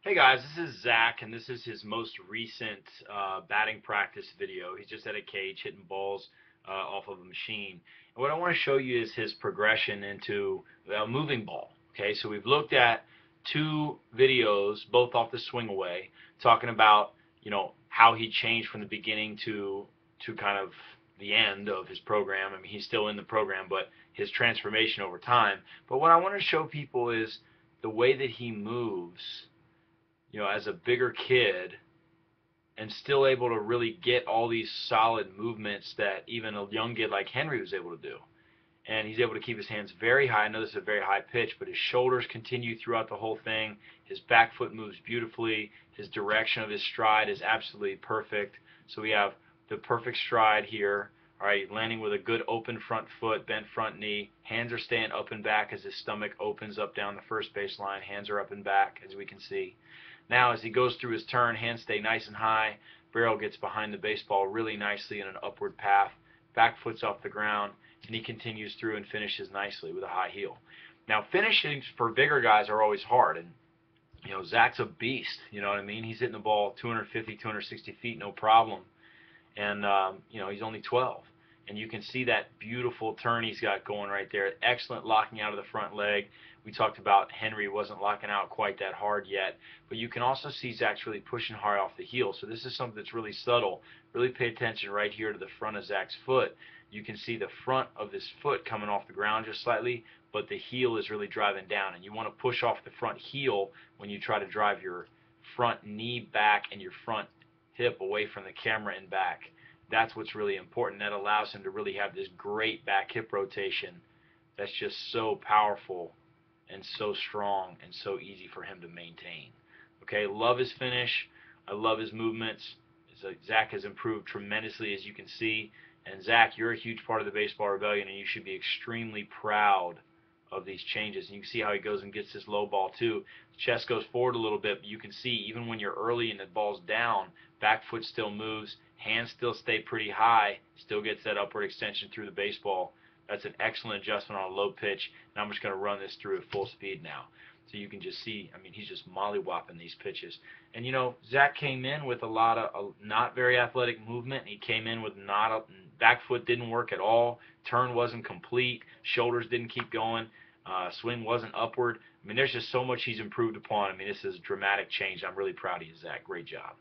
Hey guys, this is Zach, and this is his most recent batting practice video. He's just at a cage hitting balls off of a machine. And what I want to show you is his progression into a moving ball. Okay, so we've looked at two videos, both off the swing away, talking about how he changed from the beginning to kind of the end of his program. I mean, he's still in the program, but his transformation over time. But what I want to show people is the way that he moves as a bigger kid and still able to really get all these solid movements that even a young kid like Henry was able to do. And he's able to keep his hands very high. I know this is a very high pitch, but his shoulders continue throughout the whole thing. His back foot moves beautifully. His direction of his stride is absolutely perfect. So we have the perfect stride here. All right, landing with a good open front foot, bent front knee. Hands are staying up and back as his stomach opens up down the first baseline. Hands are up and back, as we can see. Now, as he goes through his turn, hands stay nice and high. Barrel gets behind the baseball really nicely in an upward path. Back foot's off the ground, and he continues through and finishes nicely with a high heel. Now, finishings for bigger guys are always hard, and Zach's a beast. You know what I mean? He's hitting the ball 250, 260 feet, no problem, and he's only 12. And you can see that beautiful turn he's got going right there. Excellent locking out of the front leg. We talked about Henry wasn't locking out quite that hard yet, but you can also see Zach's really pushing hard off the heel. So this is something that's really subtle. Really pay attention right here to the front of Zach's foot. You can see the front of this foot coming off the ground just slightly, but the heel is really driving down. And you want to push off the front heel when you try to drive your front knee back and your front hip away from the camera and back. That's what's really important. That allows him to really have this great back hip rotation that's just so powerful and so strong and so easy for him to maintain. Okay, love his finish. I love his movements. Zach has improved tremendously, as you can see. And Zach, you're a huge part of the Baseball Rebellion, and you should be extremely proud of these changes. And you can see how he goes and gets this low ball too. The chest goes forward a little bit, but you can see even when you're early and the ball's down, back foot still moves, hands still stay pretty high, still gets that upward extension through the baseball. That's an excellent adjustment on a low pitch. And I'm just going to run this through at full speed now. So you can just see, I mean, he's just mollywopping these pitches. And, Zach came in with a lot of not very athletic movement. He came in with back foot didn't work at all. Turn wasn't complete. Shoulders didn't keep going. Swing wasn't upward. I mean, there's just so much he's improved upon. I mean, this is a dramatic change. I'm really proud of you, Zach. Great job.